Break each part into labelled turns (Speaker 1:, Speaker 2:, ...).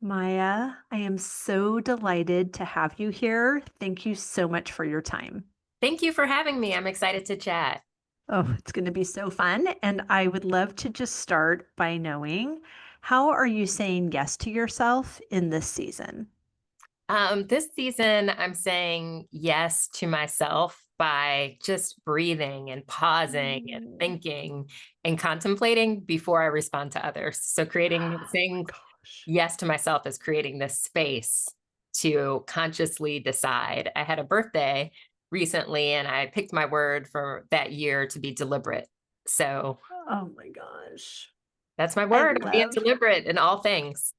Speaker 1: Maya, I am so delighted to have you here. Thank you so much for your time.
Speaker 2: Thank you for having me. I'm excited to chat.
Speaker 1: Oh, it's going to be so fun. And I would love to just start by knowing how are you saying yes to yourself in this season?
Speaker 2: This season, I'm saying yes to myself by just breathing and pausing and
Speaker 1: Mm.
Speaker 2: thinking and contemplating before I respond to others. So,
Speaker 1: Oh my
Speaker 2: saying
Speaker 1: gosh.
Speaker 2: yes to myself is creating this space to consciously decide. I had a birthday recently and I picked my word for that year to be deliberate. So,
Speaker 1: Oh my gosh.
Speaker 2: that's my
Speaker 1: I
Speaker 2: word. I'm being
Speaker 1: love
Speaker 2: deliberate in all things.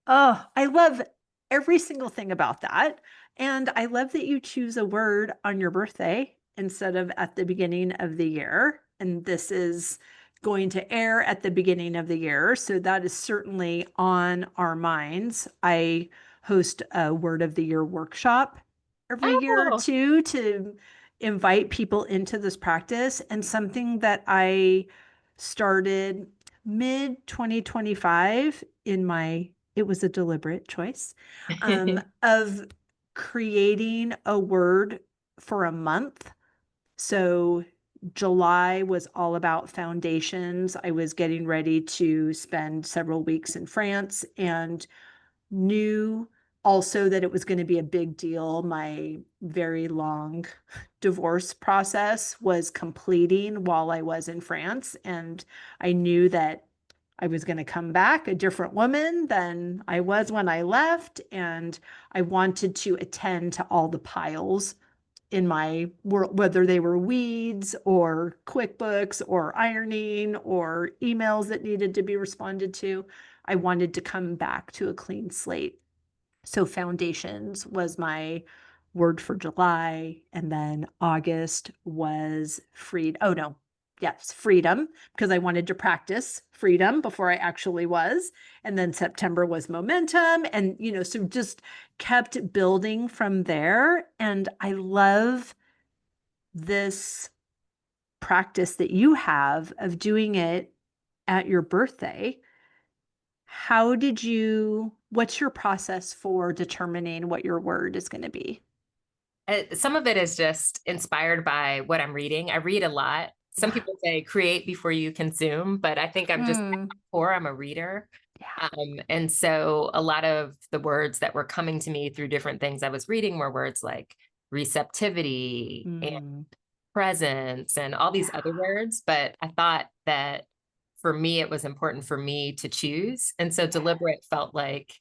Speaker 1: I love every single thing about that. And I love that you choose a word on your birthday instead of at the beginning of the year. And this is going to air at the beginning of the year. So that is certainly on our minds. I host a word of the year workshop every year
Speaker 2: Oh,
Speaker 1: too to invite people into this practice. And something that I started mid 2025 in my it was a deliberate choice of creating a word for a month. So July was all about foundations. I was getting ready to spend several weeks in France and knew also that it was going to be a big deal. My very long divorce process was completing while I was in France. And I knew that I was going to come back a different woman than I was when I left. And I wanted to attend to all the piles in my world, whether they were weeds or QuickBooks or ironing or emails that needed to be responded to. I wanted to come back to a clean slate. So foundations was my word for July. And then August was freed. Oh no. Yes, freedom, because I wanted to practice freedom before I actually was. And then September was momentum. And, so just kept building from there. And I love this practice that you have of doing it at your birthday. What's your process for determining what your word is going to be?
Speaker 2: some of it is just inspired by what I'm reading. I read a lot. Some
Speaker 1: Yeah.
Speaker 2: people say create before you consume, but I think I'm just
Speaker 1: Mm,
Speaker 2: core. I'm a reader.
Speaker 1: yeah.
Speaker 2: And so a lot of the words that were coming to me through different things I was reading were words like receptivity and
Speaker 1: Mm,
Speaker 2: presence and all these other
Speaker 1: yeah.
Speaker 2: words. But I thought that for me, it was important for me to choose. And so deliberate felt like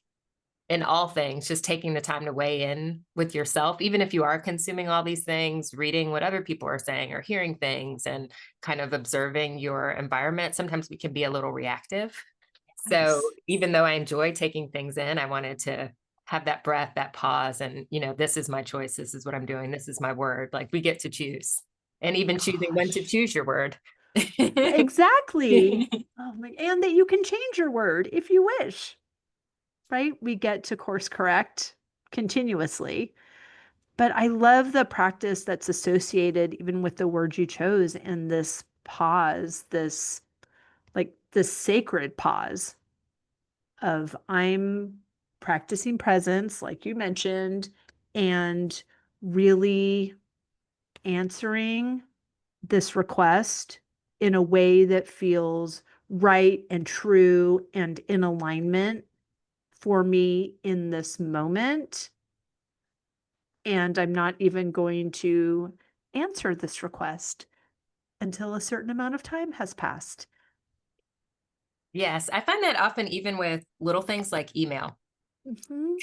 Speaker 2: in all things, just taking the time to weigh in with yourself, even if you are consuming all these things, reading what other people are saying or hearing things and kind of observing your environment. Sometimes we can be a little reactive. So
Speaker 1: Yes.
Speaker 2: even though I enjoy taking things in, I wanted to have that breath, that pause, and this is my choice. This is what I'm doing. This is my word. Like we get to choose, and even choosing when to
Speaker 1: Gosh.
Speaker 2: choose your word.
Speaker 1: Exactly. Oh my, and that you can change your word if you wish, right? We get to course correct continuously. But I love the practice that's associated even with the word you chose and this pause, this sacred pause of I'm practicing presence, like you mentioned, and really answering this request in a way that feels right and true and in alignment for me in this moment. And I'm not even going to answer this request until a certain amount of time has passed.
Speaker 2: Yes, I find that often, even with little things like email.
Speaker 1: Mhm.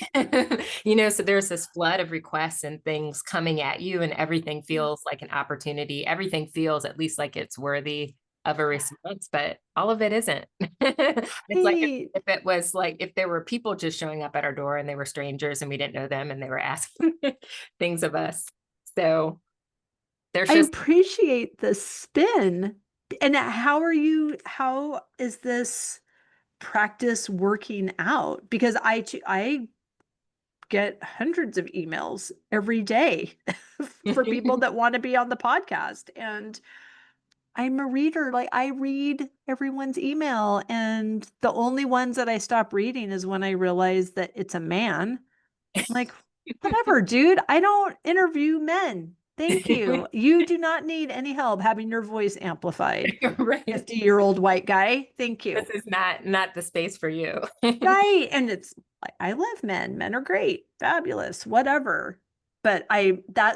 Speaker 2: So there's this flood of requests and things coming at you, and everything feels like an opportunity. Everything feels at least like it's worthy of a
Speaker 1: Yeah.
Speaker 2: response, but all of it isn't. It's like
Speaker 1: Right.
Speaker 2: if it was like if there were people just showing up at our door and they were strangers and we didn't know them and they were asking things of us. So there's
Speaker 1: I
Speaker 2: just
Speaker 1: appreciate the spin. And how is this practice working out? Because I get hundreds of emails every day for people that want to be on the podcast. And I'm a reader. Like I read everyone's email, and the only ones that I stop reading is when I realize that it's a man. I'm like, whatever, dude. I don't interview men. Thank you. You do not need any help having your voice amplified.
Speaker 2: Right.
Speaker 1: 50-year-old white guy. Thank
Speaker 2: This
Speaker 1: you.
Speaker 2: is not the space for you.
Speaker 1: Right. And it's like, I love men. Men are great, fabulous, whatever. But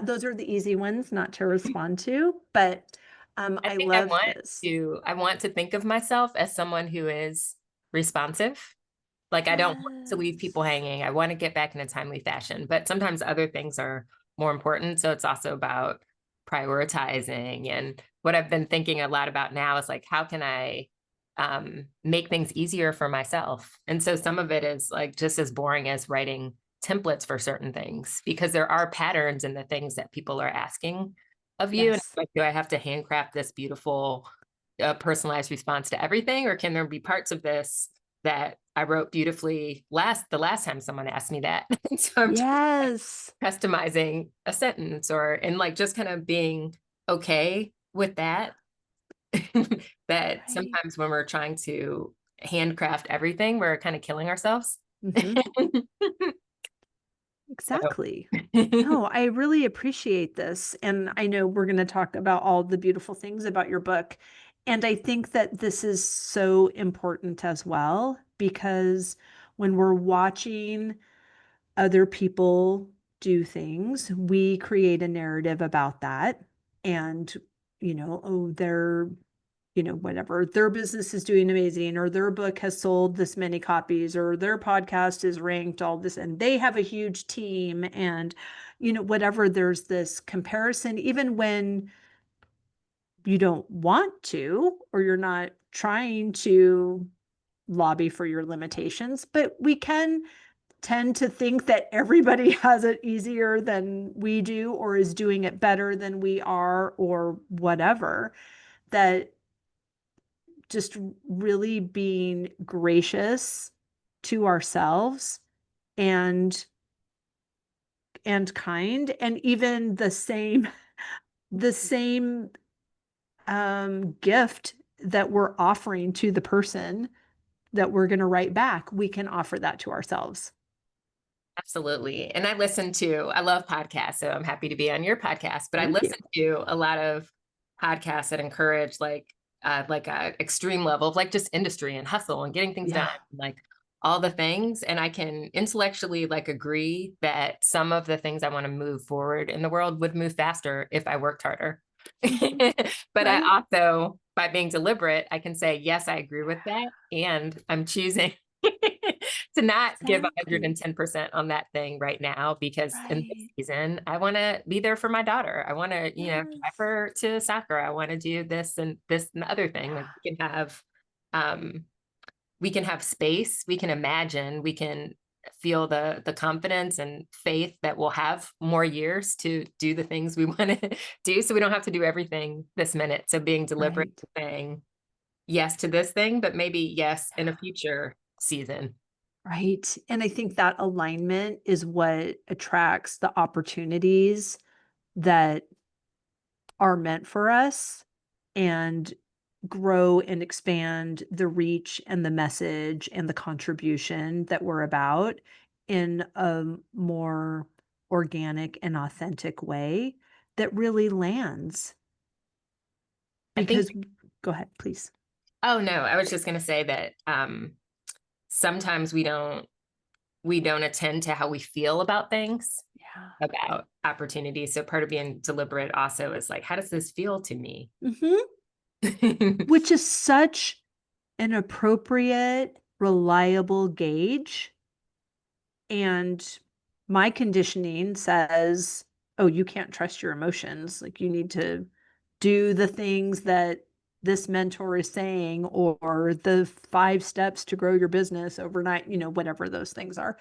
Speaker 1: those are the easy ones not to respond to. But
Speaker 2: I
Speaker 1: I
Speaker 2: think
Speaker 1: love this.
Speaker 2: I want to think of myself as someone who is responsive. Like I don't want to leave
Speaker 1: Yes.
Speaker 2: people hanging. I want to get back in a timely fashion, but sometimes other things are more important. So it's also about prioritizing. And what I've been thinking a lot about now is like, how can I make things easier for myself? And so some of it is like just as boring as writing templates for certain things, because there are patterns in the things that people are asking of you. And it's
Speaker 1: Yes.
Speaker 2: like, do I have to handcraft this beautiful personalized response to everything, or can there be parts of this that I wrote beautifully the last time someone asked me that? And so I'm just like
Speaker 1: Yes.
Speaker 2: customizing a sentence, or and like just kind of being okay with that. That
Speaker 1: Right.
Speaker 2: sometimes when we're trying to handcraft everything, we're kind of killing ourselves.
Speaker 1: Hmm.
Speaker 2: So
Speaker 1: Exactly. No, I really appreciate this. And I know we're going to talk about all the beautiful things about your book. And I think that this is so important as well, because when we're watching other people do things, we create a narrative about that. And, oh, whatever, their business is doing amazing, or their book has sold this many copies, or their podcast is ranked all this, and they have a huge team. And, whatever, there's this comparison, even when you don't want to, or you're not trying to lobby for your limitations, but we can tend to think that everybody has it easier than we do, or is doing it better than we are, or whatever. That just really being gracious to ourselves, and kind, and even the same gift that we're offering to the person that we're going to write back, we can offer that to ourselves.
Speaker 2: absolutely. And I love podcasts, so I'm happy to be on your podcast, but I
Speaker 1: Thank you.
Speaker 2: listen to a lot of podcasts that encourage like a extreme level of like just industry and hustle and getting things done,
Speaker 1: Yeah.
Speaker 2: like all the things. And I can intellectually like agree that some of the things I want to move forward in the world would move faster if I worked harder.
Speaker 1: Hmm.
Speaker 2: But I
Speaker 1: Right.
Speaker 2: also, by being deliberate, I can say, yes, I agree with that. And I'm choosing to not give
Speaker 1: Exactly.
Speaker 2: 110% on that thing right now, because in this
Speaker 1: Right.
Speaker 2: season, I want to be there for my daughter. I want to, drive
Speaker 1: Yes.
Speaker 2: her to soccer. I want to do this and the other thing. Like
Speaker 1: Yeah.
Speaker 2: um, we can have space, we can imagine, we can feel the confidence and faith that we'll have more years to do the things we want to do. So we don't have to do everything this minute. So being deliberate,
Speaker 1: Right.
Speaker 2: saying yes to this thing, but maybe yes in a future season.
Speaker 1: Right. And I think that alignment is what attracts the opportunities that are meant for us, and grow and expand the reach and the message and the contribution that we're about in a more organic and authentic way that really lands.
Speaker 2: I think,
Speaker 1: Because, go ahead, please.
Speaker 2: oh no, I was just going to say that sometimes we don't attend to how we feel about things,
Speaker 1: Yeah.
Speaker 2: about opportunities. So part of being deliberate also is like, how does this feel to me?
Speaker 1: Hmm. Which is such an appropriate, reliable gauge. And my conditioning says, oh, you can't trust your emotions. Like, you need to do the things that this mentor is saying, or the 5 steps to grow your business overnight, whatever those things are.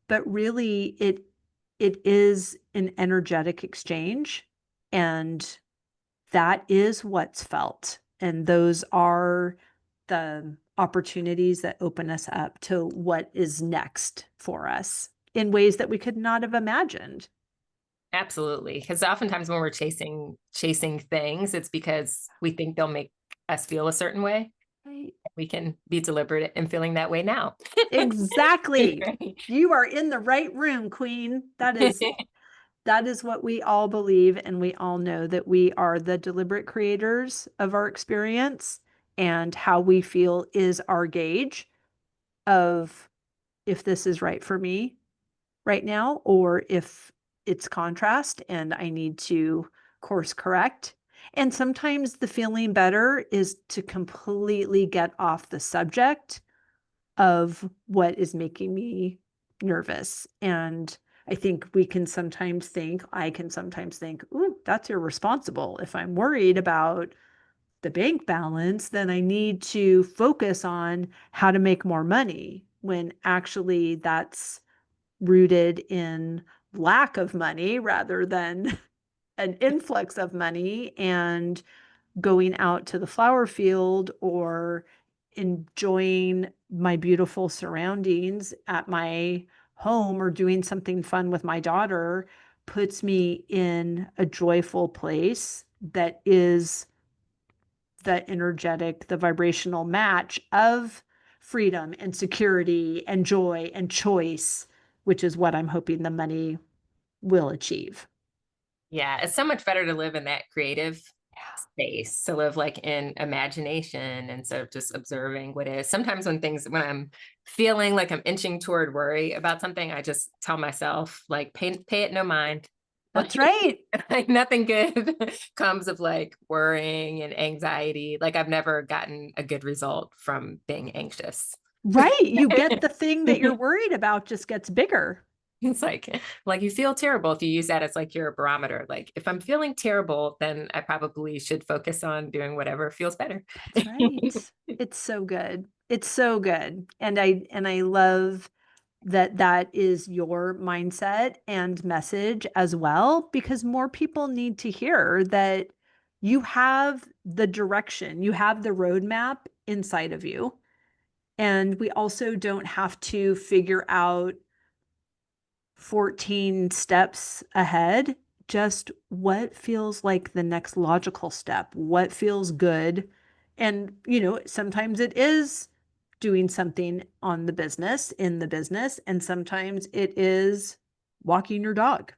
Speaker 1: But really, it is an energetic exchange, and that is what's felt. And those are the opportunities that open us up to what is next for us in ways that we could not have imagined.
Speaker 2: Absolutely. Because oftentimes when we're chasing things, it's because we think they'll make us feel a certain way.
Speaker 1: Right.
Speaker 2: We can be deliberate in feeling that way now.
Speaker 1: Exactly.
Speaker 2: Right.
Speaker 1: You are in the right room, Queen. That is what we all believe, and we all know that we are the deliberate creators of our experience, and how we feel is our gauge of if this is right for me right now, or if it's contrast and I need to course correct. And sometimes the feeling better is to completely get off the subject of what is making me nervous. And I think I can sometimes think, ooh, that's irresponsible. If I'm worried about the bank balance, then I need to focus on how to make more money, when actually that's rooted in lack of money rather than an influx of money, and going out to the flower field or enjoying my beautiful surroundings at my home, or doing something fun with my daughter, puts me in a joyful place that is the energetic, the vibrational match of freedom and security and joy and choice, which is what I'm hoping the money will achieve.
Speaker 2: Yeah, it's so much better to live in that creative
Speaker 1: Yeah.
Speaker 2: space, to live like in imagination instead of just observing what is. Sometimes when I'm feeling like I'm inching toward worry about something, I just tell myself, like, pay it no mind. Like,
Speaker 1: That's right.
Speaker 2: like nothing good comes of like worrying and anxiety. Like I've never gotten a good result from being anxious.
Speaker 1: Right. You get the thing that you're worried about just gets bigger.
Speaker 2: It's like you feel terrible if you use that as like your barometer. Like if I'm feeling terrible, then I probably should focus on doing whatever feels better.
Speaker 1: That's right. It's so good. It's so good. And I love that that is your mindset and message as well, because more people need to hear that you have the direction, you have the roadmap inside of you. And we also don't have to figure out 14 steps ahead, just what feels like the next logical step, what feels good. And, sometimes it is doing something on the business, in the business, and sometimes it is walking your dog.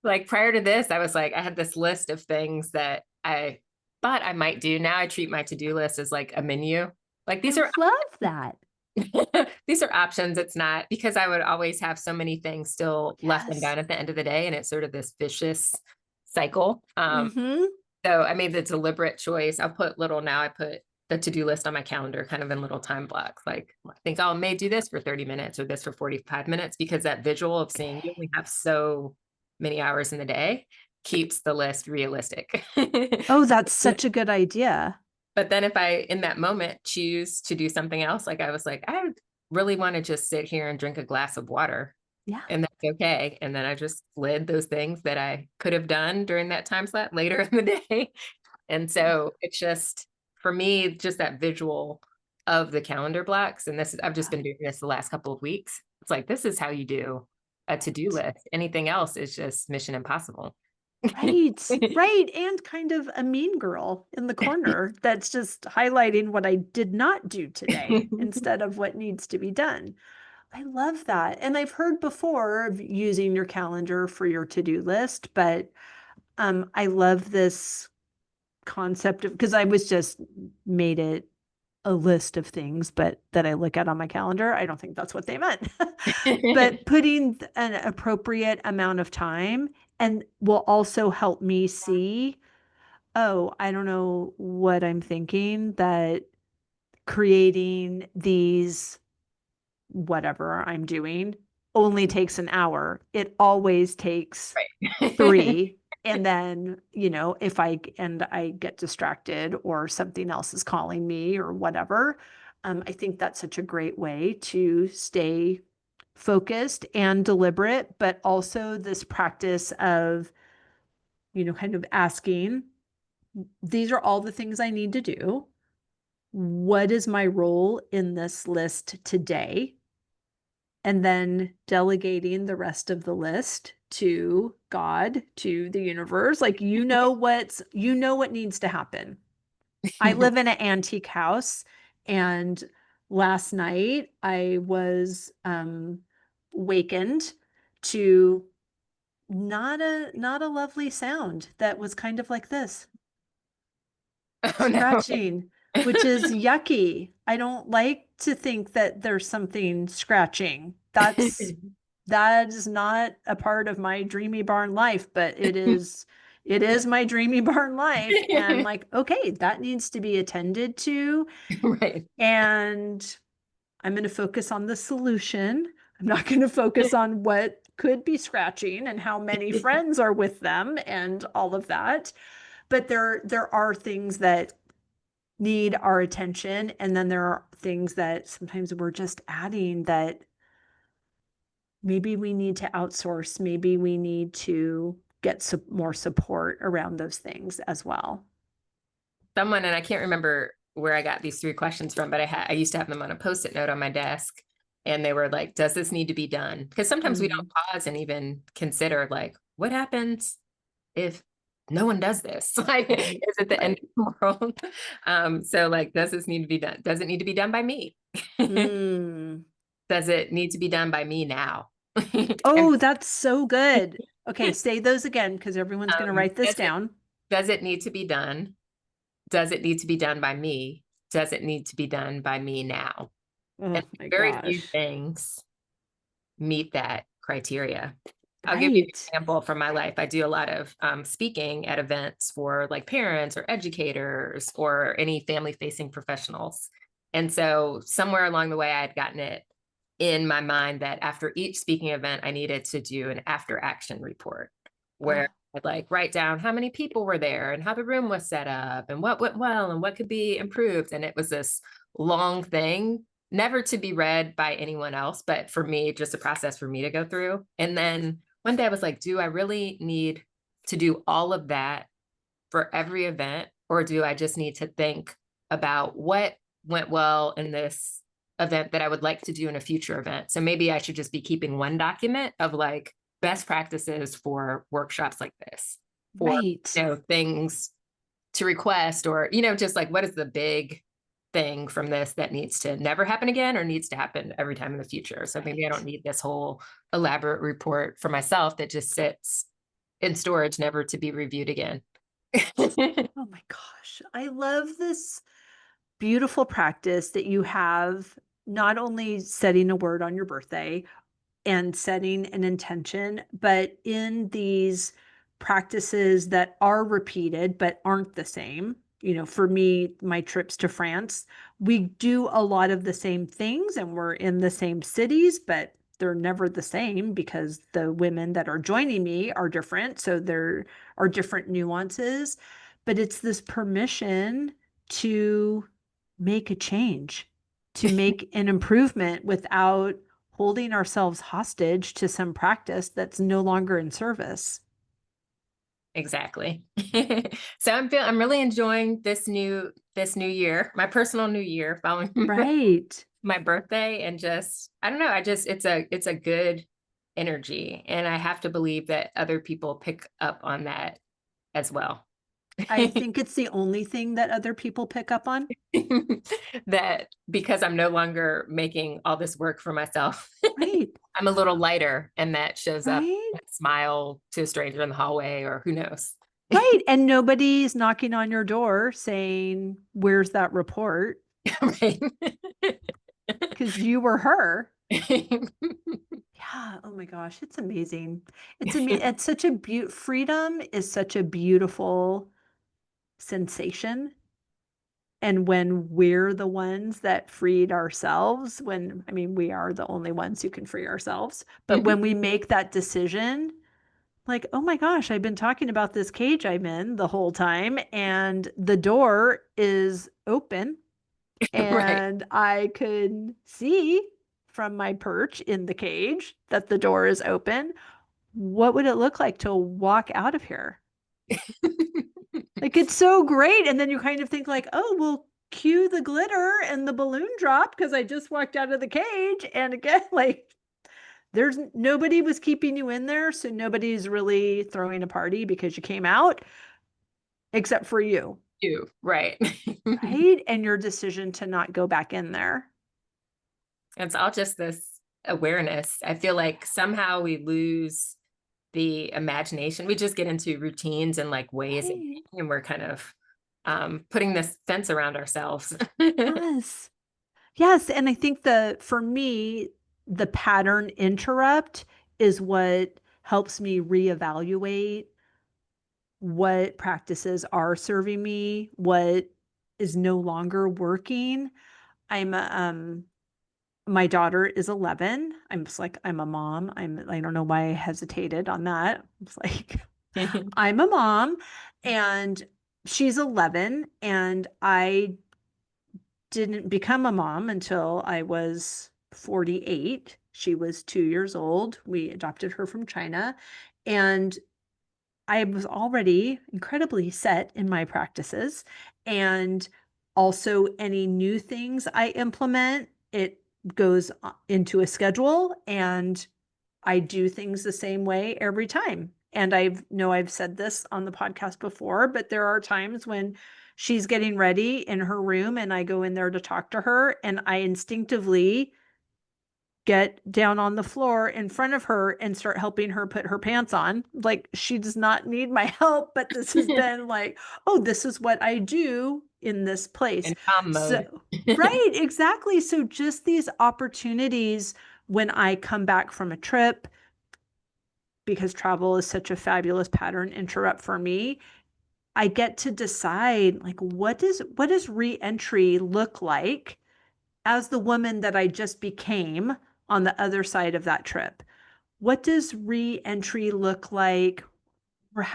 Speaker 2: Like prior to this, I was like, I had this list of things that I thought I might do. Now I treat my to-do list as like a menu. Like
Speaker 1: I love that.
Speaker 2: these are options. It's not because I would always have so many things still left
Speaker 1: Yes.
Speaker 2: undone at the end of the day. And it's sort of this vicious cycle.
Speaker 1: Mm-hmm.
Speaker 2: So I made the deliberate choice. I put the to-do list on my calendar kind of in little time blocks. Like I think I may do this for 30 minutes or this for 45 minutes, because that visual of seeing you only have so many hours in the day keeps the list realistic.
Speaker 1: Oh, that's such a good idea.
Speaker 2: But then if I, in that moment, choose to do something else, like I was like, I really want to just sit here and drink a glass of water,
Speaker 1: Yeah.
Speaker 2: and that's okay. And then I just slid those things that I could have done during that time slot later in the day. And so it's just, for me, just that visual of the calendar blocks. And I've just been doing this the last couple of weeks. It's like, this is how you do a to-do list. Anything else is just mission impossible.
Speaker 1: Right, right. And kind of a mean girl in the corner that's just highlighting what I did not do today instead of what needs to be done. I love that. And I've heard before of using your calendar for your to-do list, but I love this concept of, because I was just made it a list of things, but that I look at on my calendar. I don't think that's what they meant. But putting an appropriate amount of time and will also help me see, oh, I don't know what I'm thinking, that creating these whatever I'm doing only takes an hour. It always takes
Speaker 2: Right.
Speaker 1: 3. And then, if I get distracted or something else is calling me or whatever, I think that's such a great way to stay focused and deliberate, but also this practice of, kind of asking, these are all the things I need to do. What is my role in this list today? and then delegating the rest of the list to God, to the universe. Like, you know what needs to happen. I live in an antique house, and last night I was wakened to not a lovely sound that was kind of like this,
Speaker 2: Oh no.
Speaker 1: scratching, which is yucky. I don't like to think that there's something scratching. That is not a part of my dreamy barn life, but it is my dreamy barn life. And like, okay, that needs to be attended to.
Speaker 2: Right.
Speaker 1: And I'm going to focus on the solution. I'm not going to focus on what could be scratching and how many friends are with them and all of that. But there are things that need our attention. And then there are things that sometimes we're just adding that maybe we need to outsource. Maybe we need to get more support around those things as well.
Speaker 2: Someone, and I can't remember where I got these three questions from, but I used to have them on a Post-it note on my desk. And they were like, does this need to be done? Because sometimes we don't pause and even consider, like, what happens if no one does this? Like, is it the end of the world? So like, does this need to be done? Does it need to be done by me? Does it need to be done by me now?
Speaker 1: Oh, that's so good. Okay, say those again because everyone's going to write this down.
Speaker 2: Does it need to be done? Does it need to be done by me? Does it need to be done by me now?
Speaker 1: Oh
Speaker 2: And
Speaker 1: my
Speaker 2: very few
Speaker 1: gosh.
Speaker 2: things meet that criteria. I'll give you an
Speaker 1: Right.
Speaker 2: example from my life. I do a lot of speaking at events for like parents or educators or any family facing professionals. And so somewhere along the way, I had gotten it in my mind that after each speaking event, I needed to do an after action report where
Speaker 1: Oh,
Speaker 2: I'd like write down how many people were there and how the room was set up and what went well and what could be improved. And it was this long thing, never to be read by anyone else, but for me, just a process for me to go through. And then one day I was like, do I really need to do all of that for every event? Or do I just need to think about what went well in this event that I would like to do in a future event? So maybe I should just be keeping one document of like best practices for workshops like this, for,
Speaker 1: right.
Speaker 2: things to request, or, just like, what is the big thing from this that needs to never happen again or needs to happen every time in the future? So maybe I don't need this whole elaborate report for myself that just sits in storage, never to be reviewed again.
Speaker 1: Oh my gosh. I love this beautiful practice that you have, not only setting a word on your birthday and setting an intention, but in these practices that are repeated but aren't the same. For me, my trips to France, we do a lot of the same things and we're in the same cities, but they're never the same because the women that are joining me are different. So there are different nuances, but it's this permission to make a change, to make an improvement without holding ourselves hostage to some practice that's no longer in service.
Speaker 2: Exactly. So I'm really enjoying this new year, my personal new year following
Speaker 1: Right.
Speaker 2: my birthday, and just I don't know, it's a good energy, and I have to believe that other people pick up on that as well.
Speaker 1: I think it's the only thing that other people pick up on.
Speaker 2: That because I'm no longer making all this work for myself,
Speaker 1: Right.
Speaker 2: I'm a little lighter, and that shows up.
Speaker 1: Right.
Speaker 2: Smile to a stranger in the hallway, or who knows.
Speaker 1: Right. And nobody's knocking on your door saying, "Where's that report?"
Speaker 2: Right.
Speaker 1: Because you were her. Yeah. Oh my gosh. It's amazing. It's such a freedom is such a beautiful sensation. And when we're the ones that freed ourselves, I mean, we are the only ones who can free ourselves. But when we make that decision, like, oh my gosh, I've been talking about this cage I'm in the whole time, and the door is open,
Speaker 2: Right.
Speaker 1: and I could see from my perch in the cage that the door is open. What would it look like to walk out of here? Like, it's so great. And then you kind of think like, oh, well, cue the glitter and the balloon drop because I just walked out of the cage. And again, like, There's nobody was keeping you in there, so nobody's really throwing a party because you came out except for you,
Speaker 2: You, right.
Speaker 1: right? And your decision to not go back in there.
Speaker 2: It's all just this awareness. I feel like somehow we lose the imagination. We just get into routines and like ways of
Speaker 1: Right.
Speaker 2: being, and we're kind of putting this fence around ourselves.
Speaker 1: Yes. Yes. And I think for me, the pattern interrupt is what helps me reevaluate what practices are serving me, what is no longer working. I'm my daughter is 11. I'm just like, I'm a mom. I don't know why I hesitated on that. It's like, I'm a mom and she's 11 and I didn't become a mom until I was 48. She was 2 years old. We adopted her from China. And I was already incredibly set in my practices. And also, any new things I implement, it goes into a schedule and I do things the same way every time. And I've said this on the podcast before, but there are times when she's getting ready in her room and I go in there to talk to her and I instinctively get down on the floor in front of her and start helping her put her pants on. Like she does not need my help, but this has been like, oh, this is what I do in this place.
Speaker 2: In calm mode.
Speaker 1: So, right, exactly. So just these opportunities when I come back from a trip, because travel is such a fabulous pattern interrupt for me, I get to decide like what does reentry look like as the woman that I just became on the other side of that trip? What does re-entry look like?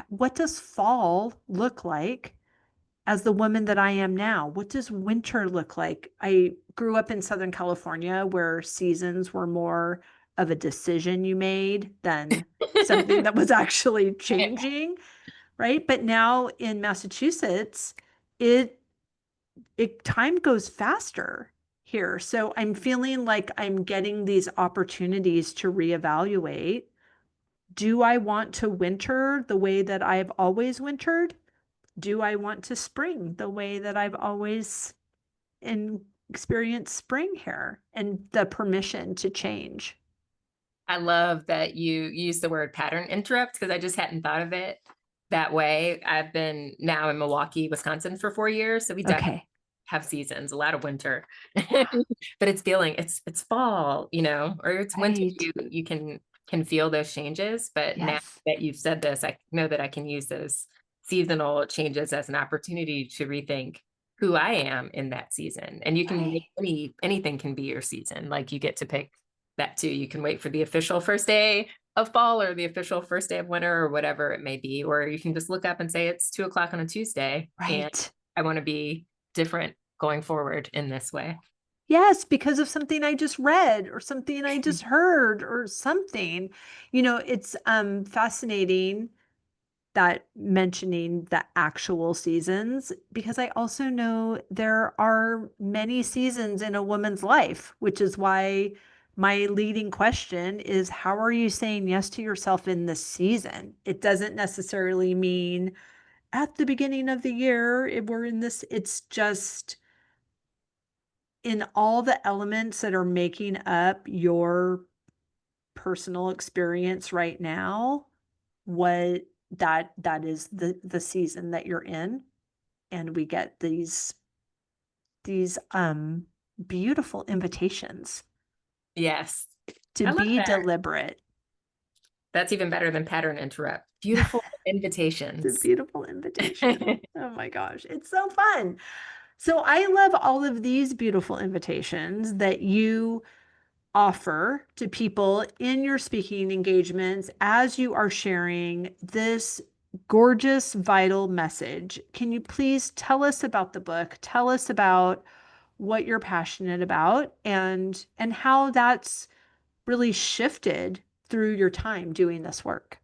Speaker 1: What does fall look like as the woman that I am now? What does winter look like? I grew up in Southern California where seasons were more of a decision you made than something that was actually changing, right? But now in Massachusetts, it time goes faster here. So I'm feeling like I'm getting these opportunities to reevaluate. Do I want to winter the way that I've always wintered? Do I want to spring the way that I've always experienced spring here and the permission to change?
Speaker 2: I love that you use the word pattern interrupt because I just hadn't thought of it that way. I've been now in Milwaukee, Wisconsin for 4 years. So we definitely
Speaker 1: Okay.
Speaker 2: have seasons, a lot of winter,
Speaker 1: Yeah.
Speaker 2: but it's feeling it's fall, or it's winter.
Speaker 1: Right.
Speaker 2: You can feel those changes. But now
Speaker 1: Yes.
Speaker 2: that you've said this, I know that I can use those seasonal changes as an opportunity to rethink who I am in that season. And you can make
Speaker 1: Right.
Speaker 2: anything can be your season. Like you get to pick that too. You can wait for the official first day of fall or the official first day of winter or whatever it may be, or you can just look up and say it's 2 o'clock on a Tuesday and
Speaker 1: Right.
Speaker 2: I want to be different going forward in this way.
Speaker 1: Yes, because of something I just read or something I just heard or something. It's fascinating that mentioning the actual seasons because I also know there are many seasons in a woman's life, which is why my leading question is how are you saying yes to yourself in this season? It doesn't necessarily mean at the beginning of the year we're in this, it's just in all the elements that are making up your personal experience right now, what that is the season that you're in, and we get these beautiful invitations
Speaker 2: Yes.
Speaker 1: to
Speaker 2: I love
Speaker 1: be
Speaker 2: that.
Speaker 1: deliberate.
Speaker 2: That's even better than pattern interrupt. Beautiful
Speaker 1: The
Speaker 2: invitations.
Speaker 1: beautiful invitation. Oh my gosh, it's so fun. So I love all of these beautiful invitations that you offer to people in your speaking engagements as you are sharing this gorgeous, vital message. Can you please tell us about the book? Tell us about what you're passionate about and how that's really shifted through your time doing this work.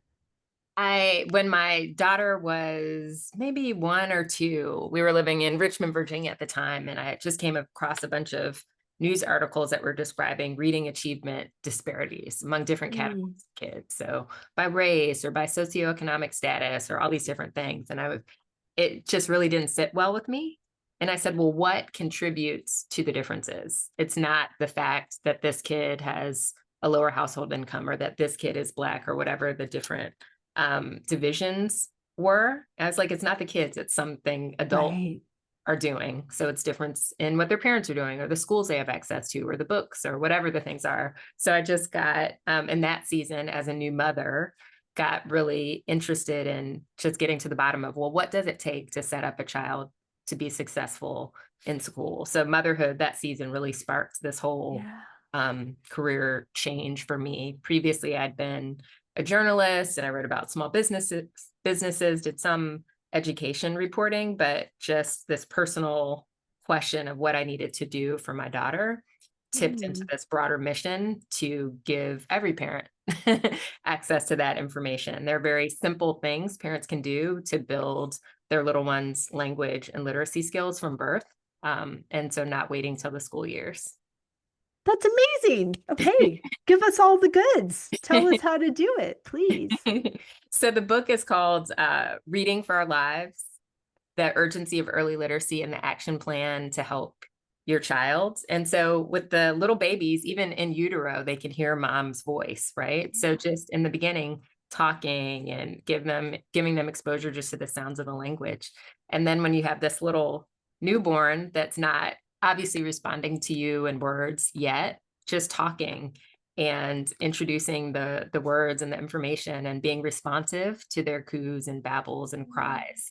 Speaker 2: When my daughter was maybe 1 or 2, we were living in Richmond, Virginia at the time, and I just came across a bunch of news articles that were describing reading achievement disparities among different categories
Speaker 1: Mm,
Speaker 2: of kids. So by race or by socioeconomic status or all these different things. And it just really didn't sit well with me. And I said, well, what contributes to the differences? It's not the fact that this kid has a lower household income or that this kid is Black or whatever the different divisions were. I was like, it's not the kids, it's something adults
Speaker 1: right.
Speaker 2: are doing. So it's difference in what their parents are doing or the schools they have access to or the books or whatever the things are. So I just got in that season as a new mother, got really interested in just getting to the bottom of, well, what does it take to set up a child to be successful in school? So motherhood that season really sparked this whole
Speaker 1: Yeah.
Speaker 2: career change for me. Previously, I'd been a journalist and I wrote about small businesses, did some education reporting, but just this personal question of what I needed to do for my daughter tipped into
Speaker 1: Mm,
Speaker 2: this broader mission to give every parent access to that information. They're very simple things parents can do to build their little ones' language and literacy skills from birth. And so not waiting till the school years.
Speaker 1: that's amazing. Okay. Give us all the goods. Tell us how to do it, please.
Speaker 2: So the book is called Reading for Our Lives, the urgency of early literacy and the action plan to help your child. And so with the little babies, even in utero, they can hear mom's voice, right? So just in the beginning, talking and giving them exposure just to the sounds of the language. And then when you have this little newborn that's not obviously responding to you in words yet, just talking and introducing the words and the information and being responsive to their coos and babbles and cries.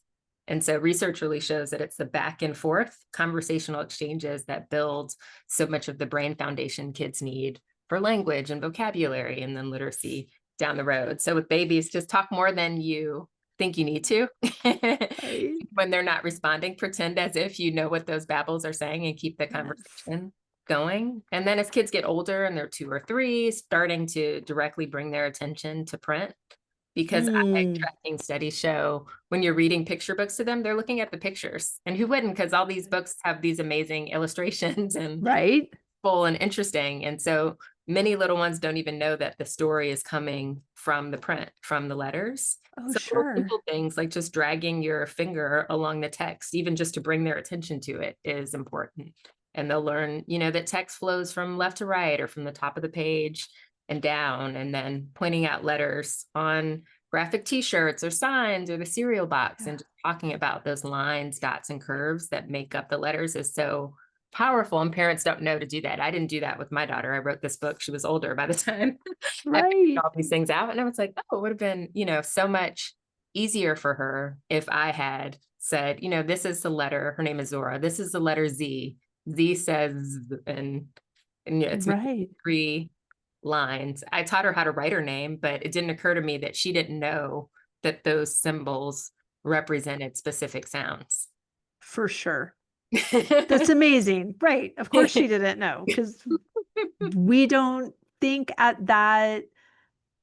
Speaker 2: And so research really shows that it's the back and forth conversational exchanges that build so much of the brain foundation kids need for language and vocabulary and then literacy down the road. So with babies, just talk more than you think you need to.
Speaker 1: Right.
Speaker 2: When they're not responding, pretend as if you know what those babbles are saying and keep the
Speaker 1: Yes.
Speaker 2: conversation going. And then as kids get older and they're 2 or 3, starting to directly bring their attention to print, because
Speaker 1: Mm,
Speaker 2: tracking studies show when you're reading picture books to them, they're looking at the pictures. And who wouldn't? Because all these books have these amazing illustrations and
Speaker 1: right.
Speaker 2: full and interesting. And so many little ones don't even know that the story is coming from the print, from the letters.
Speaker 1: Oh,
Speaker 2: So little
Speaker 1: sure.
Speaker 2: simple things like just dragging your finger along the text, even just to bring their attention to it, is important. And they'll learn, that text flows from left to right or from the top of the page and down, and then pointing out letters on graphic t-shirts or signs or the cereal box
Speaker 1: Yeah.
Speaker 2: and just talking about those lines, dots, and curves that make up the letters is so powerful, and parents don't know to do that. I didn't do that with my daughter. I wrote this book. She was older by the time I figured
Speaker 1: Right.
Speaker 2: all these things out. And I was like, oh, it would have been, so much easier for her if I had said, this is the letter. Her name is Zora. This is the letter Z. Z says, and it's maybe
Speaker 1: Right.
Speaker 2: 3 lines. I taught her how to write her name, but it didn't occur to me that she didn't know that those symbols represented specific sounds.
Speaker 1: For sure. That's amazing. Right. Of course she didn't know because we don't think at that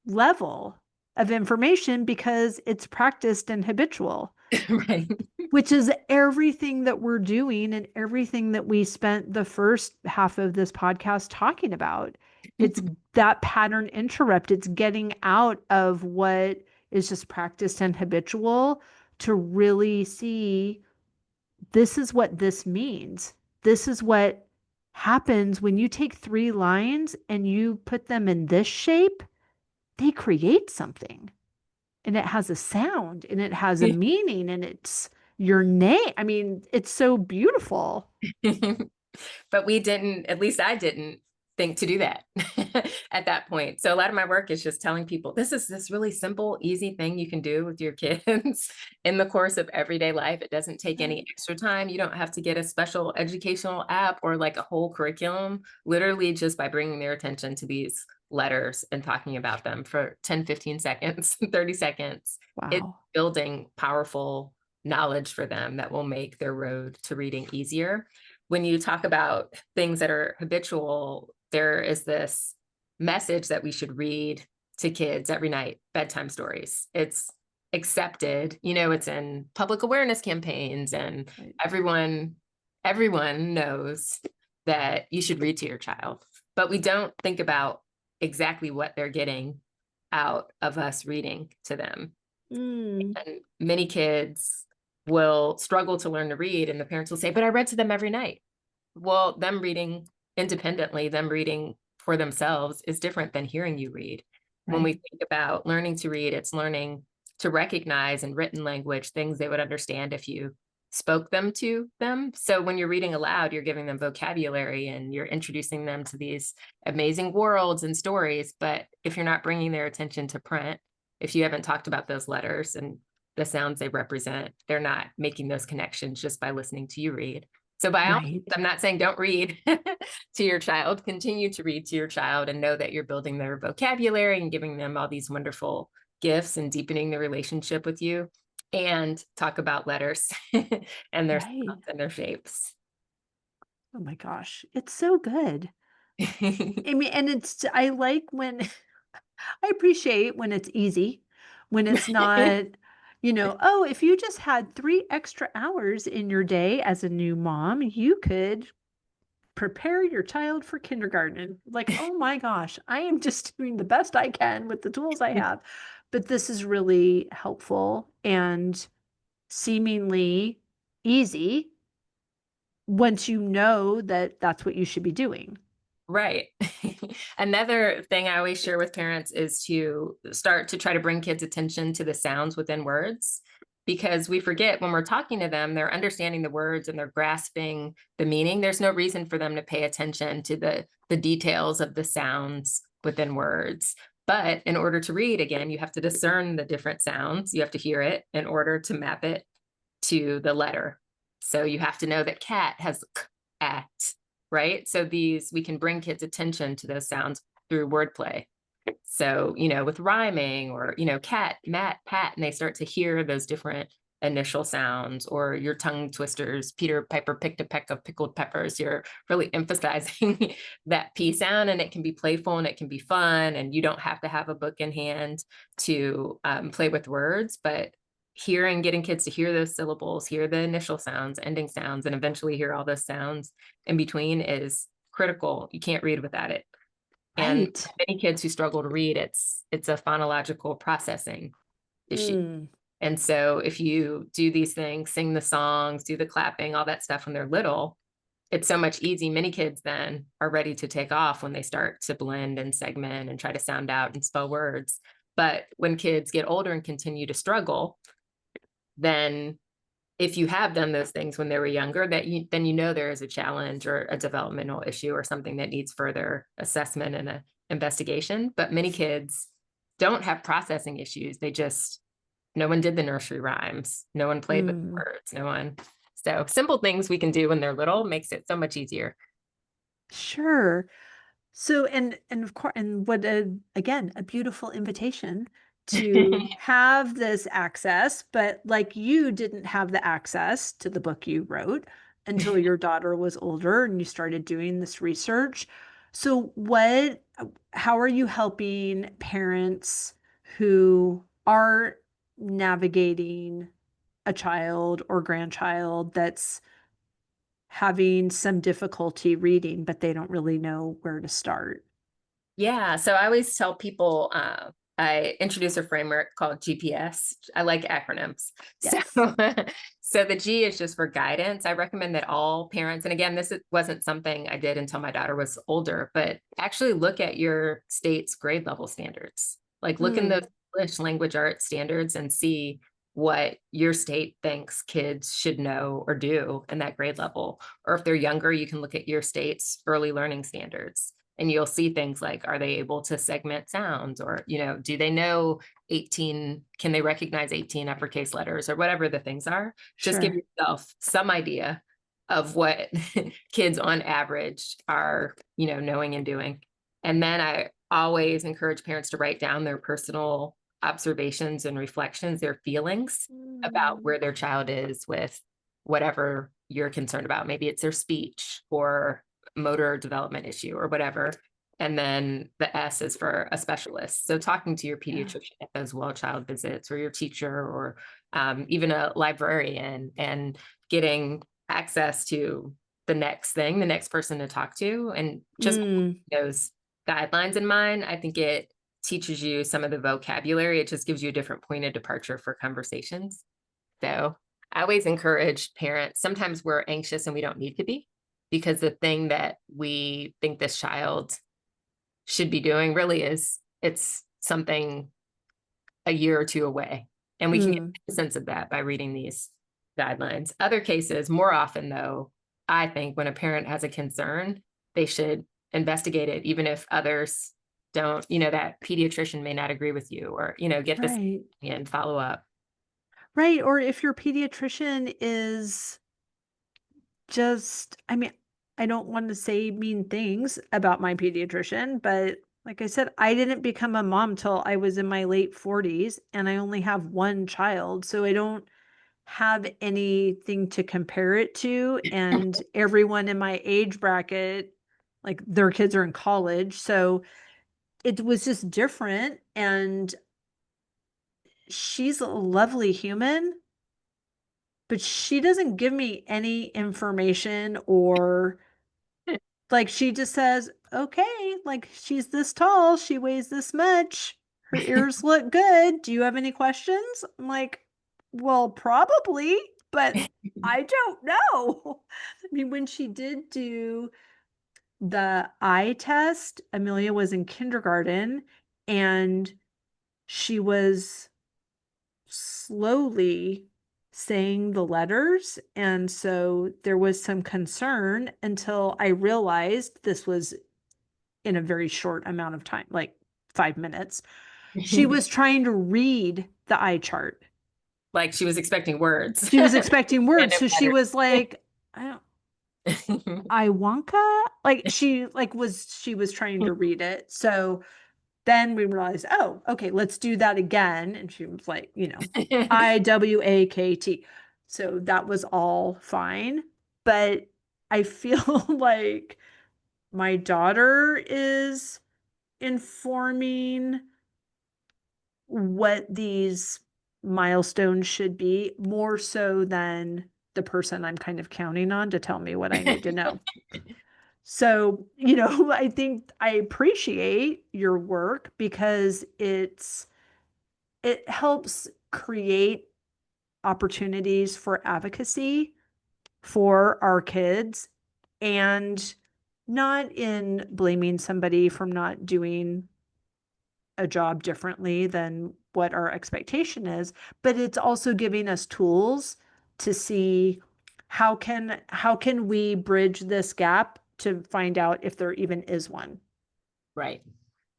Speaker 1: level of information because it's practiced and habitual,
Speaker 2: Right.
Speaker 1: which is everything that we're doing and everything that we spent the first half of this podcast talking about. It's that pattern interrupt. It's getting out of what is just practiced and habitual to really see this is what this means. This is what happens when you take 3 lines and you put them in this shape, they create something and it has a sound and it has a meaning and it's your name. I mean, it's so beautiful.
Speaker 2: But we didn't, at least I didn't think to do that at that point. So a lot of my work is just telling people this is this really simple, easy thing you can do with your kids in the course of everyday life. It doesn't take any
Speaker 1: Right.
Speaker 2: extra time. You don't have to get a special educational app or like a whole curriculum, literally just by bringing their attention to these letters and talking about them for 10, 15 seconds, 30 seconds. It's
Speaker 1: Wow.
Speaker 2: building powerful knowledge for them that will make their road to reading easier. When you talk about things that are habitual, there is this message that we should read to kids every night, bedtime stories. It's accepted, it's in public awareness campaigns, and
Speaker 1: Right.
Speaker 2: everyone knows that you should read to your child, but we don't think about exactly what they're getting out of us reading to them.
Speaker 1: Mm,
Speaker 2: And many kids will struggle to learn to read, and the parents will say, but I read to them every night. Well, them reading independently, them reading for themselves is different than hearing you read. When we
Speaker 1: right.
Speaker 2: think about learning to read, it's learning to recognize in written language things they would understand if you spoke them to them. So when you're reading aloud, you're giving them vocabulary and you're introducing them to these amazing worlds and stories. But if you're not bringing their attention to print, if you haven't talked about those letters and the sounds they represent, they're not making those connections just by listening to you read. So by all means,
Speaker 1: Right.
Speaker 2: I'm not saying don't read to your child. Continue to read to your child and know that you're building their vocabulary and giving them all these wonderful gifts and deepening the relationship with you. And talk about letters and their
Speaker 1: Right.
Speaker 2: sounds and their shapes.
Speaker 1: Oh my gosh. It's so good. I mean, and I like when I appreciate when it's easy, when it's not, oh, if you just had 3 extra hours in your day as a new mom, you could prepare your child for kindergarten. Like, oh my gosh, I am just doing the best I can with the tools I have. But this is really helpful and seemingly easy once you know that that's what you should be doing.
Speaker 2: Right. Another thing I always share with parents is to start to try to bring kids' attention to the sounds within words, because we forget when we're talking to them, they're understanding the words and they're grasping the meaning. There's no reason for them to pay attention to the details of the sounds within words. But in order to read, again, you have to discern the different sounds. You have to hear it in order to map it to the letter. So you have to know that cat has k, at, right? So we can bring kids' attention to those sounds through wordplay. So, with rhyming or, cat, mat, pat, and they start to hear those different initial sounds, or your tongue twisters, Peter Piper picked a peck of pickled peppers. You're really emphasizing that P sound, and it can be playful and it can be fun. And you don't have to have a book in hand to play with words, but getting kids to hear those syllables, hear the initial sounds, ending sounds, and eventually hear all those sounds in between is critical. You can't read without it. And
Speaker 1: Right.
Speaker 2: many kids who struggle to read, it's a phonological processing issue.
Speaker 1: Mm,
Speaker 2: And so if you do these things, sing the songs, do the clapping, all that stuff when they're little, it's so much easy. Many kids then are ready to take off when they start to blend and segment and try to sound out and spell words. But when kids get older and continue to struggle, then if you have done those things when they were younger, then there is a challenge or a developmental issue or something that needs further assessment and a investigation. But many kids don't have processing issues. No one did the nursery rhymes. No one played with
Speaker 1: mm.
Speaker 2: words. No one. So simple things we can do when they're little makes it so much easier.
Speaker 1: Sure. So, and of course, and what again, a beautiful invitation to have this access, but like you didn't have the access to the book you wrote until your daughter was older and you started doing this research. So, how are you helping parents who are navigating a child or grandchild that's having some difficulty reading, but they don't really know where to start?
Speaker 2: Yeah. So I always tell people, I introduce a framework called GPS. I like acronyms. So,
Speaker 1: Yes.
Speaker 2: so the G is just for guidance. I recommend that all parents, and again, wasn't something I did until my daughter was older, but actually look at your state's grade level standards. Like look in
Speaker 1: Mm,
Speaker 2: the English language arts standards and see what your state thinks kids should know or do in that grade level. Or if they're younger, you can look at your state's early learning standards and you'll see things like, are they able to segment sounds, or do they know 18, can they recognize 18 uppercase letters, or whatever the things are. Just give
Speaker 1: sure.
Speaker 2: yourself some idea of what kids on average are knowing and doing. And then I always encourage parents to write down their personal observations and reflections, their feelings about
Speaker 1: Mm,
Speaker 2: where their child is with whatever you're concerned about. Maybe it's their speech or motor development issue or whatever. And then the S is for a specialist. So talking to your
Speaker 1: yeah.
Speaker 2: pediatrician at those well child visits, or your teacher, or even a librarian, and getting access to the next thing, the next person to talk to. And just
Speaker 1: Mm,
Speaker 2: those guidelines in mind, I think it teaches you some of the vocabulary. It just gives you a different point of departure for conversations. So I always encourage parents, sometimes we're anxious and we don't need to be, because the thing that we think this child should be doing really is, it's something a year or two away. And we can get
Speaker 1: mm,
Speaker 2: a sense of that by reading these guidelines. Other cases, more often though, I think when a parent has a concern, they should investigate it, even if others don't, that pediatrician may not agree with you, or, get this
Speaker 1: right.
Speaker 2: and follow up.
Speaker 1: Right. Or if your pediatrician is just, I mean, I don't want to say mean things about my pediatrician, but like I said, I didn't become a mom till I was in my late 40s and I only have one child. So I don't have anything to compare it to. And everyone in my age bracket, like their kids are in college. So it was just different. And she's a lovely human, but she doesn't give me any information or like she just says, okay, like she's this tall, she weighs this much, her ears look good. Do you have any questions? I'm like, well, probably, but I don't know. I mean, when she did do the eye test, Amelia was in kindergarten and she was slowly saying the letters. And so there was some concern until I realized this was in a very short amount of time, like 5 minutes. She was trying to read the eye chart.
Speaker 2: Like she was expecting words.
Speaker 1: She was expecting words.
Speaker 2: Random
Speaker 1: So she was like, I don't,
Speaker 2: letters.
Speaker 1: Iwanka? Like she was trying to read it. So then we realized, oh, okay, let's do that again. And she was like, IWAKT. So that was all fine. But I feel like my daughter is informing what these milestones should be more so than the person I'm kind of counting on to tell me what I need to know. So, I think I appreciate your work because it helps create opportunities for advocacy for our kids and not in blaming somebody from not doing a job differently than what our expectation is, but it's also giving us tools to see how can we bridge this gap to find out if there even is one.
Speaker 2: Right.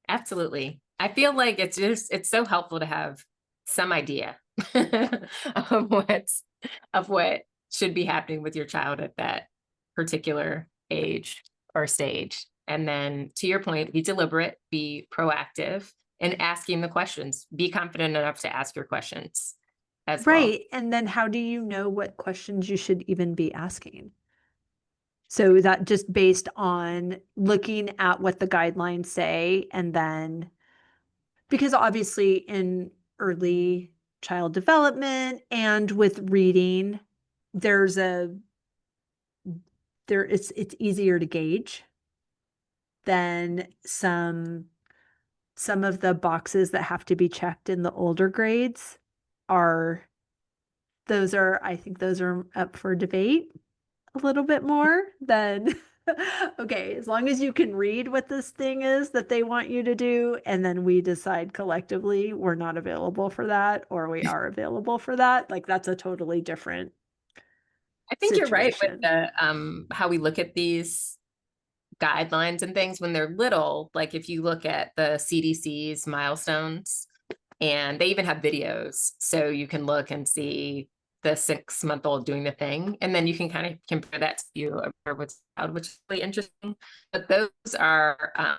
Speaker 2: Absolutely. I feel like it's so helpful to have some idea of what should be happening with your child at that particular age or stage. And then to your point, be deliberate, be proactive, and asking the questions. Be confident enough to ask your questions as well.
Speaker 1: Right. And then how do you know what questions you should even be asking? So that just based on looking at what the guidelines say, and then because obviously in early child development and with reading, there's a there it's easier to gauge than some of the boxes that have to be checked in the older grades are those are I think those are up for debate a little bit more than okay, as long as you can read what this thing is that they want you to do, and then we decide collectively we're not available for that or we are available for that, like that's a totally different
Speaker 2: I think you're right with
Speaker 1: situation.
Speaker 2: the how we look at these guidelines and things when they're little. Like if you look at the CDC's milestones, and they even have videos, so you can look and see the 6-month-old doing the thing, and then you can kind of compare that to you with child, which is really interesting. But those are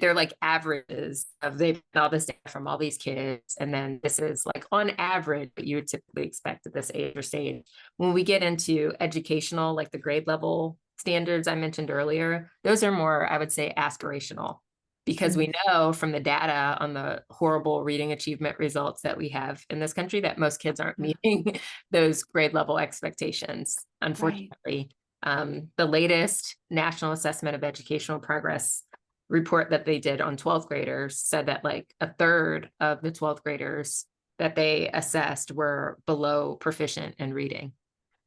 Speaker 2: they're like averages of they've got all this data from all these kids, and then this is like on average what you would typically expect at this age or stage. When we get into educational, like the grade level standards I mentioned earlier, those are more, I would say, aspirational. because we
Speaker 1: Mm.
Speaker 2: know from the data on the horrible reading achievement results that we have in this country that most kids aren't
Speaker 1: Yeah.
Speaker 2: meeting those grade level expectations,
Speaker 1: Right.
Speaker 2: unfortunately. The latest National Assessment of Educational Progress report that they did on 12th graders said that like a third of the 12th graders that they assessed were below proficient in reading.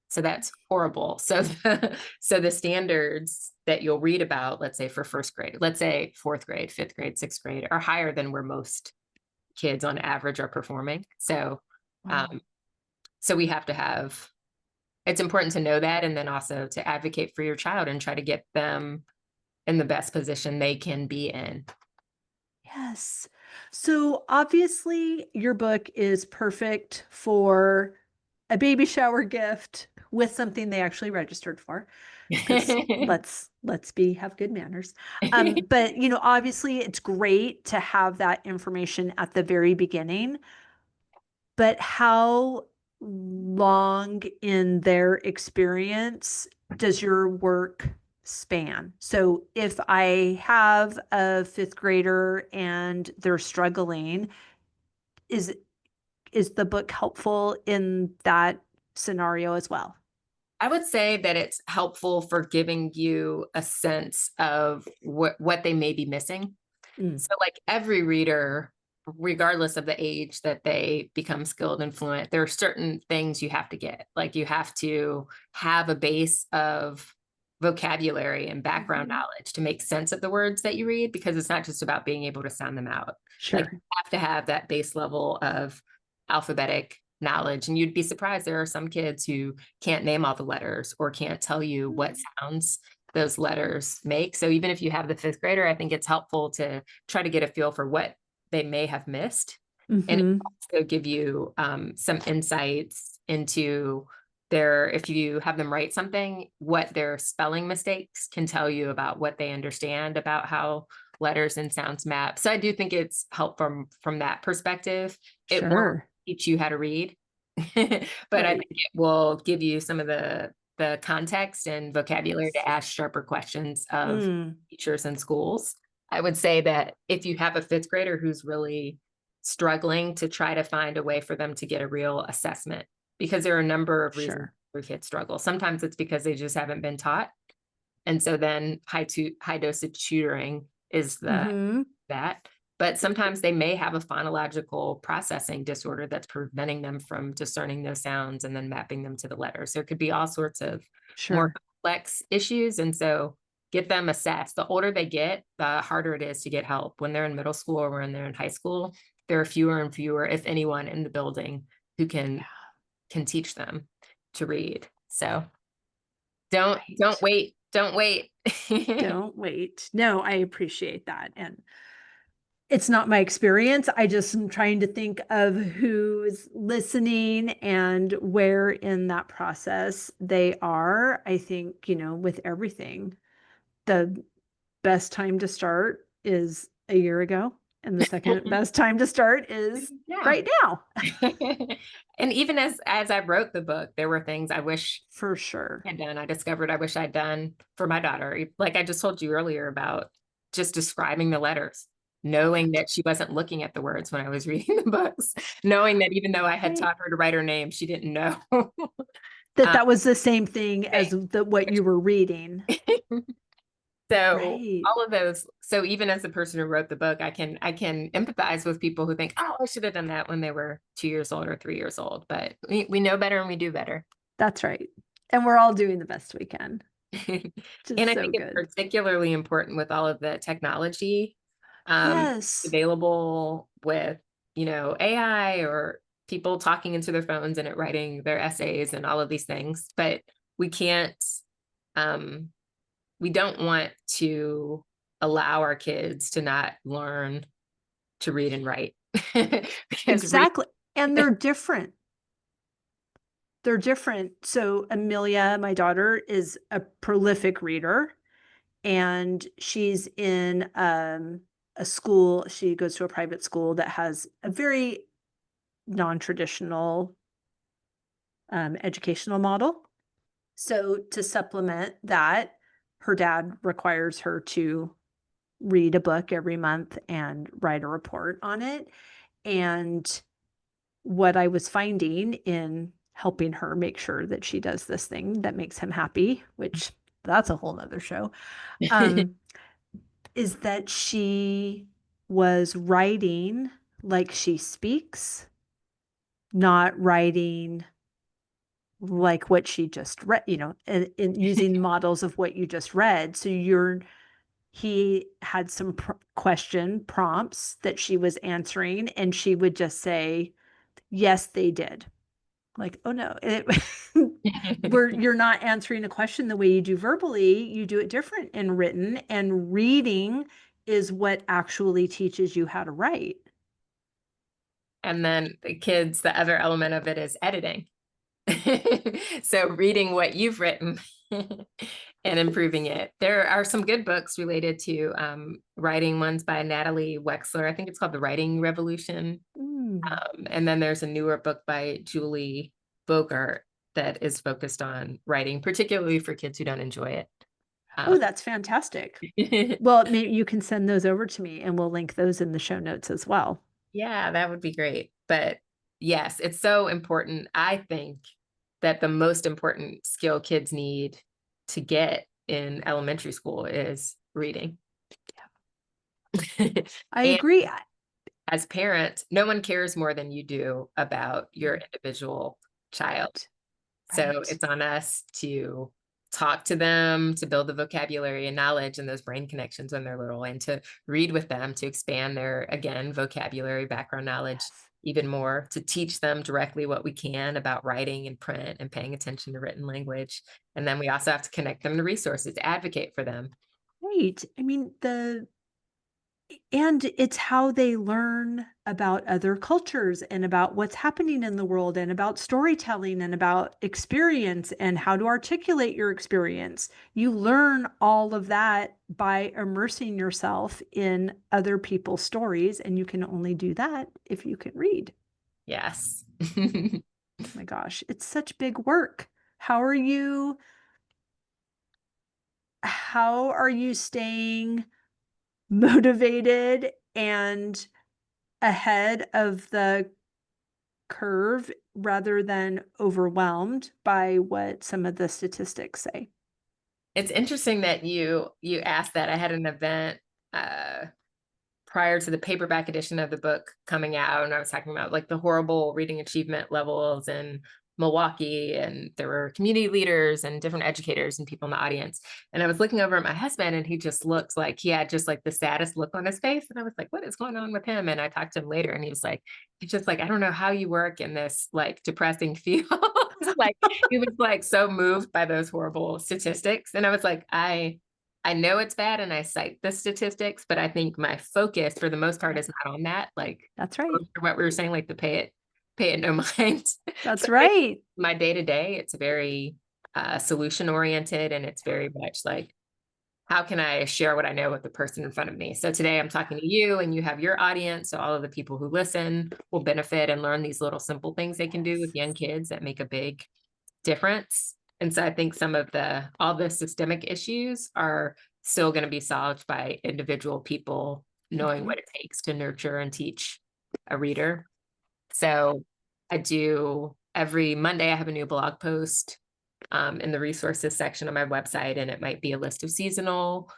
Speaker 2: So that's horrible. So so the standards that you'll read about, let's say for first grade, let's say fourth grade, fifth grade, sixth grade, are higher than where most kids on average are performing. So
Speaker 1: Wow.
Speaker 2: um, so we have to have, it's important to know that, and then also to advocate for your child and try to get them in the best position they can be in.
Speaker 1: Yes. So obviously, your book is perfect for a baby shower gift with something they actually registered for. Because let's be have good manners. But obviously, it's great to have that information at the very beginning. But how long in their experience does your work span? So if I have a fifth grader and they're struggling, is is the book helpful in that scenario as well?
Speaker 2: I would say that it's helpful for giving you a sense of what they may be missing.
Speaker 1: Mm,
Speaker 2: So like every reader, regardless of the age that they become skilled and fluent, there are certain things you have to get. Like you have to have a base of vocabulary and background
Speaker 1: mhm.
Speaker 2: knowledge to make sense of the words that you read, because it's not just about being able to sound them out. Like you
Speaker 1: Sure.
Speaker 2: have to have that base level of alphabetic knowledge. And you'd be surprised, there are some kids who can't name all the letters or can't tell you what sounds those letters make. So even if you have the fifth grader, I think it's helpful to try to get a feel for what they may have missed, and
Speaker 1: Mm-hmm.
Speaker 2: also give you some insights into their, if you have them write something, what their spelling mistakes can tell you about what they understand about how letters and sounds map. So I do think it's help from that perspective. It won't
Speaker 1: Sure.
Speaker 2: teach you how to read, but I think
Speaker 1: Right.
Speaker 2: it will give you some of the context and vocabulary
Speaker 1: Yes.
Speaker 2: to ask sharper questions of
Speaker 1: Mm,
Speaker 2: teachers and schools. I would say that if you have a fifth grader who's really struggling, to try to find a way for them to get a real assessment, because there are a number of reasons
Speaker 1: sure.
Speaker 2: for kids struggle. Sometimes it's because they just haven't been taught. And so then high dosage tutoring is
Speaker 1: Mm-hmm.
Speaker 2: that. But sometimes they may have a phonological processing disorder that's preventing them from discerning those sounds and then mapping them to the letters. There could be all sorts of more
Speaker 1: Sure.
Speaker 2: complex issues. And so get them assessed. The older they get, the harder it is to get help. When they're in middle school or when they're in high school, there are fewer and fewer, if anyone, in the building who
Speaker 1: Yeah.
Speaker 2: can teach them to read. So don't
Speaker 1: Right.
Speaker 2: wait. Don't wait.
Speaker 1: Don't wait. No, I appreciate that. And it's not my experience. I just am trying to think of who's listening and where in that process they are. I think, with everything, the best time to start is a year ago, and the second best time to start is
Speaker 2: Yeah.
Speaker 1: right now.
Speaker 2: And even as I wrote the book, there were things I wish
Speaker 1: For sure.
Speaker 2: I had done. I discovered I wish I'd done for my daughter. Like I just told you earlier about just describing the letters, knowing
Speaker 1: Right.
Speaker 2: that she wasn't looking at the words when I was reading the books, knowing that even though I had
Speaker 1: Right.
Speaker 2: taught her to write her name, she didn't know.
Speaker 1: That
Speaker 2: um,
Speaker 1: that was the same thing as what you were reading.
Speaker 2: so
Speaker 1: Right.
Speaker 2: all of those. So even as the person who wrote the book, I can empathize with people who think, oh, I should have done that when they were 2 years old or 3 years old. But we know better and we do better.
Speaker 1: That's right. And we're all doing the best we can.
Speaker 2: And
Speaker 1: Just
Speaker 2: I
Speaker 1: so
Speaker 2: think it's
Speaker 1: good.
Speaker 2: particularly important with all of the technology
Speaker 1: Yes.
Speaker 2: available with, AI or people talking into their phones and it writing their essays and all of these things. But we can't, um, we don't want to allow our kids to not learn to read and write. Because
Speaker 1: Exactly. And they're different. They're different. So Amelia, my daughter, is a prolific reader, and she's in a school. She goes to a private school that has a very non-traditional educational model. So to supplement that, her dad requires her to read a book every month and write a report on it. And what I was finding in helping her make sure that she does this thing that makes him happy, which that's a whole nother show, um, is that she was writing like she speaks, not writing like what she just read, and using models of what you just read. So he had some question prompts that she was answering, and she would just say, yes, they did. Like, oh no, you're not answering a question the way you do verbally. You do it different in written, and reading is what actually teaches you how to write.
Speaker 2: And then the other element of it is editing. So reading what you've written and improving it. There are some good books related to writing, ones by Natalie Wexler. I think it's called The Writing Revolution.
Speaker 1: Mm.
Speaker 2: And then there's a newer book by Julie Bogart that is focused on writing, particularly for kids who don't enjoy it.
Speaker 1: Oh, that's fantastic. Well, maybe you can send those over to me and we'll link those in the show notes as well.
Speaker 2: Yeah, that would be great. But yes, it's so important. I think that the most important skill kids need to get in elementary school is reading.
Speaker 1: I
Speaker 2: And
Speaker 1: agree.
Speaker 2: as parents, no one cares more than you do about your individual child. So
Speaker 1: Right.
Speaker 2: it's on us to talk to them, to build the vocabulary and knowledge and those brain connections when they're little, and to read with them, to expand their, again, vocabulary, background knowledge
Speaker 1: Yes.
Speaker 2: even more, to teach them directly what we can about writing and print and paying attention to written language. And then we also have to connect them to resources, advocate for them.
Speaker 1: Right. I mean, and it's how they learn about other cultures and about what's happening in the world and about storytelling and about experience and how to articulate your experience. You learn all of that by immersing yourself in other people's stories, and you can only do that if you can read.
Speaker 2: Yes.
Speaker 1: Oh my gosh, it's such big work. How are you staying motivated and ahead of the curve rather than overwhelmed by what some of the statistics say?
Speaker 2: It's interesting that you asked that. I had an event prior to the paperback edition of the book coming out, and I was talking about like the horrible reading achievement levels in Milwaukee, and there were community leaders and different educators and people in the audience. And I was looking over at my husband, and he just looked like he had just like the saddest look on his face. And I was like, what is going on with him? And I talked to him later, and he was like, he's just like, I don't know how you work in this like depressing field. Like he was like so moved by those horrible statistics. And I was like, I know it's bad and I cite the statistics, but I think my focus for the most part is not on that. Like
Speaker 1: That's right.
Speaker 2: what we were saying, like the pay it no mind. So
Speaker 1: That's right.
Speaker 2: my day to day, it's very solution oriented, and it's very much like, how can I share what I know with the person in front of me? So today I'm talking to you and you have your audience. So all of the people who listen will benefit and learn these little simple things they can do with young kids that make a big difference. And so I think all the systemic issues are still going to be solved by individual people knowing what it takes to nurture and teach a reader. So I do every Monday, I have a new blog post in the resources section of my website, and it might be a list of seasonal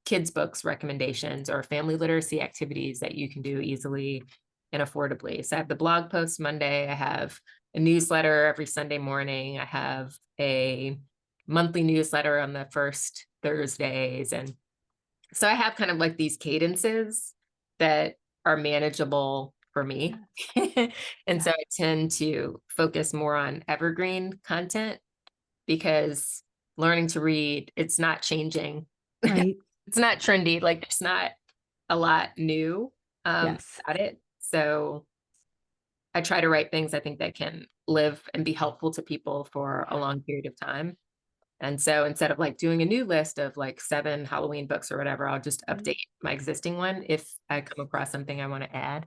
Speaker 2: kids books recommendations or family literacy activities that you can do easily and affordably. So I have the blog post Monday, I have a newsletter every Sunday morning, I have a monthly newsletter on the first Thursdays. And so I have kind of like these cadences that are manageable for me. And so I tend to focus more on evergreen content, because learning to read, it's not changing.
Speaker 1: Right.
Speaker 2: It's not trendy. Like there's not a lot new
Speaker 1: Yes.
Speaker 2: about it. So I try to write things I think that can live and be helpful to people for a long period of time. And so instead of like doing a new list of like 7 Halloween books or whatever, I'll just update my existing one if I come across something I want to add.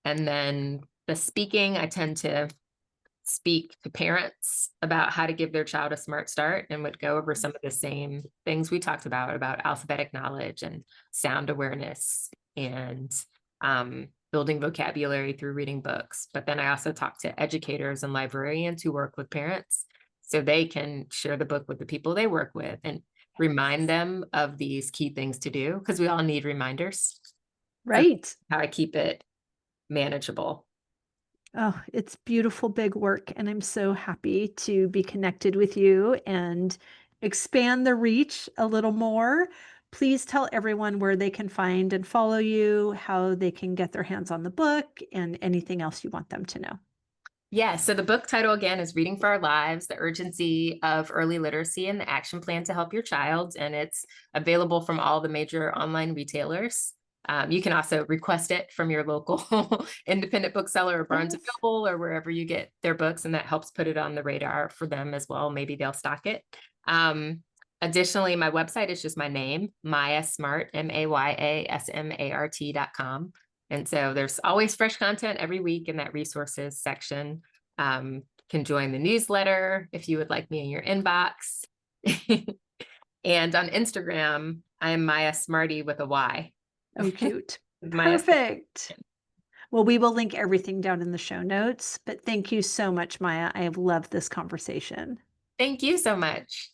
Speaker 2: And then the speaking, I tend to speak to parents about how to give their child a smart start and would go over some of the same things we talked about alphabetic knowledge and sound awareness and building vocabulary through reading books. But then I also talk to educators and librarians who work with parents so they can share the book with the people they work with and remind them of these key things to do, because we all need reminders. So
Speaker 1: Right.
Speaker 2: how I keep it manageable.
Speaker 1: Oh, it's beautiful, big work. And I'm so happy to be connected with you and expand the reach a little more. Please tell everyone where they can find and follow you, how they can get their hands on the book, and anything else you want them to know.
Speaker 2: Yeah, so the book title again is Reading for Our Lives, The Urgency of Early Literacy and the Action Plan to Help Your Child. And it's available from all the major online retailers. You can also request it from your local independent bookseller or Barnes and
Speaker 1: Yes.
Speaker 2: Noble or wherever you get their books, and that helps put it on the radar for them as well. Maybe they'll stock it. Additionally, my website is just my name, Maya Smart, MAYASMART.com. And so there's always fresh content every week in that resources section. Can join the newsletter if you would like me in your inbox. And on Instagram, I am Maya Smarty with a Y.
Speaker 1: Oh, cute.
Speaker 2: Maya.
Speaker 1: Perfect. Well, we will link everything down in the show notes, but thank you so much, Maya. I have loved this conversation.
Speaker 2: Thank you so much.